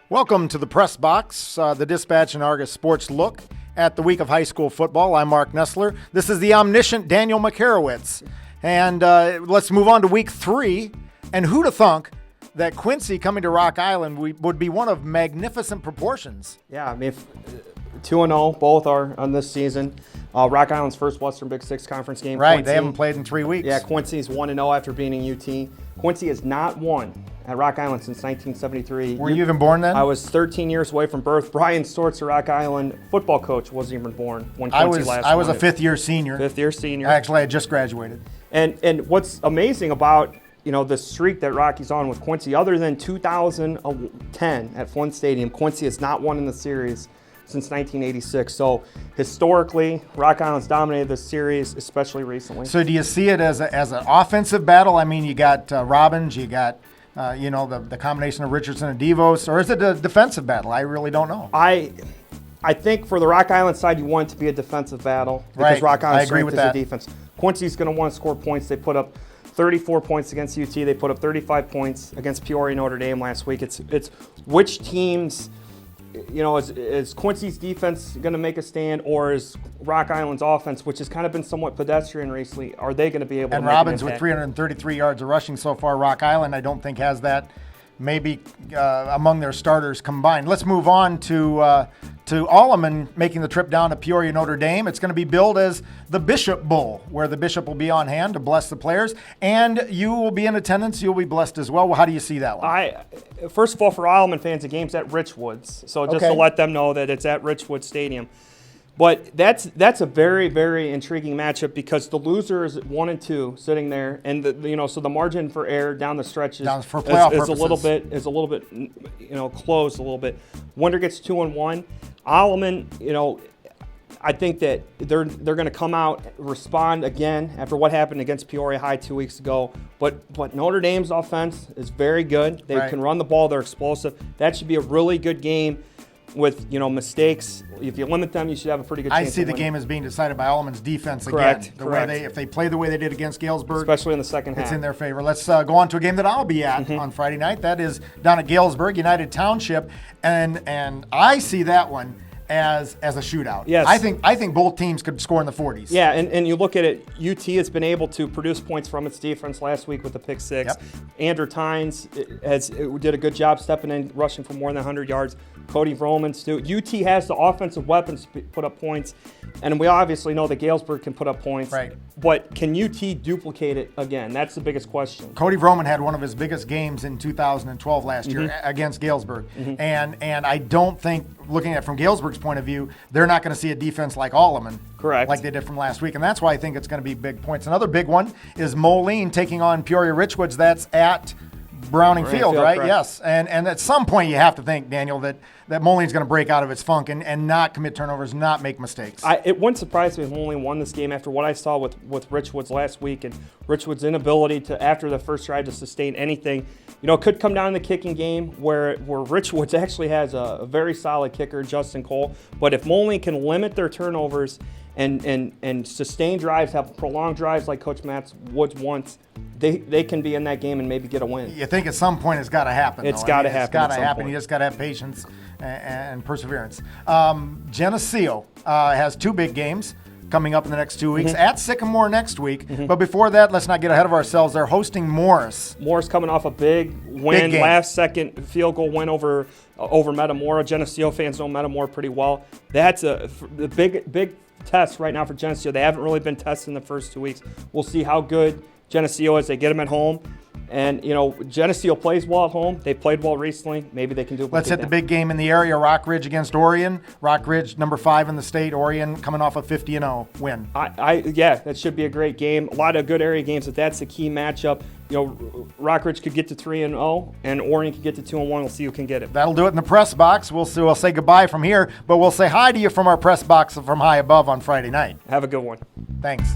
Welcome to the Press Box, the Dispatch and Argus Sports look at the week of high school football. I'm Marc Nesseler. This is the omniscient Daniel Makarewicz. And let's move on to week 3. And who'd have thunk that Quincy coming to Rock Island would be one of magnificent proportions? Yeah, I mean, 2-0, both are on this season. Rock Island's first Western Big Six Conference game. Right, Quincy, they haven't played in 3 weeks. Yeah, Quincy's 1-0 after beating UT. Quincy has not won at Rock Island since 1973. Were you even born then? I was 13 years away from birth. Brian Stortz, the Rock Island football coach, wasn't even born when Quincy last won. I was a fifth-year senior. Fifth-year senior. Actually, I had just graduated. And what's amazing about the streak that Rocky's on with Quincy, other than 2010 at Flint Stadium, Quincy has not won in the series since 1986. So historically, Rock Island's dominated this series, especially recently. So do you see it as an offensive battle? I mean, you got Robbins, you got the combination of Richardson and Devos, or is it a defensive battle? I really don't know. I think for the Rock Island side, you want it to be a defensive battle because right. Rock Island's I agree strength with is that. the defense. Quincy's going to want to score points. They put up 34 points against UT. They put up 35 points against Peoria Notre Dame last week. It's which teams, is Quincy's defense going to make a stand, or is Rock Island's offense, which has kind of been somewhat pedestrian recently, are they going to be able to make Robbins an with impact? 333 yards of rushing so far. Rock Island, I don't think has that. Maybe among their starters combined. Let's move on to Alleman making the trip down to Peoria Notre Dame. It's going to be billed as the Bishop Bowl, where the Bishop will be on hand to bless the players, and you will be in attendance. You'll be blessed as well. How do you see that one? First of all, for Alleman fans, the game's at Richwoods, so just to let them know that it's at Richwood Stadium. But that's a very, very intriguing matchup because the loser is 1-2 sitting there, and so the margin for error down the stretch is for playoff is a little bit closed a little bit. Winner gets 2-1. Alleman, I think that they're going to come out, respond again after what happened against Peoria High 2 weeks ago. But Notre Dame's offense is very good. They can run the ball. They're explosive. That should be a really good game. With mistakes, if you limit them, you should have a pretty good chance. I see the game as being decided by Alleman's defense Correct. again. If they play the way they did against Galesburg, especially in the second half, it's in their favor. Let's go on to a game that I'll be at on Friday night. That is down at Galesburg United Township, and I see that one as a shootout. Yes. I think both teams could score in the 40s. Yeah, and you look at it, UT has been able to produce points from its defense last week with the pick six. Yep. Andrew Tynes did a good job stepping in, rushing for more than 100 yards. Cody Vromans too. UT has the offensive weapons to put up points, and we obviously know that Galesburg can put up points. Right. But can UT duplicate it again? That's the biggest question. Cody Vroman had one of his biggest games in 2012 last year against Galesburg, and I don't think, looking at it from Galesburg's point of view, they're not going to see a defense like Alleman. Correct. Like they did from last week, and that's why I think it's going to be big points. Another big one is Moline taking on Peoria Richwoods. That's at Browning Field, right? Correct. Yes. And at some point you have to think, Daniel, that Moline's going to break out of its funk and not commit turnovers, not make mistakes. It wouldn't surprise me if Moline won this game after what I saw with Richwoods last week and Richwoods' inability to, after the first drive, to sustain anything. It could come down to the kicking game where Richwoods actually has a very solid kicker, Justin Cole. But if Moline can limit their turnovers and sustain drives, have prolonged drives like Coach Matt Woods wants, they can be in that game and maybe get a win. You think at some point it's got to happen. It's got to happen. It's got to happen. You just got to have patience and perseverance. Geneseo has 2 big games coming up in the next 2 weeks at Sycamore next week. But before that, let's not get ahead of ourselves. They're hosting Morris. Morris coming off a big win, last-second field goal win over Metamora. Geneseo fans know Metamora pretty well. That's the big test right now for Geneseo. They haven't really been tested in the first 2 weeks. We'll see how good Geneseo is. They get them at home. And, Geneseo plays well at home. They played well recently. Maybe they can do it. Let's hit the big game in the area, Rock Ridge against Orion. Rock Ridge, number 5 in the state. Orion coming off a 50-0 win. Yeah, that should be a great game. A lot of good area games, but that's the key matchup. Rock Ridge could get to 3-0, and Orion could get to 2-1. We'll see who can get it. That'll do it in the press box. We'll say goodbye from here, but we'll say hi to you from our press box from high above on Friday night. Have a good one. Thanks.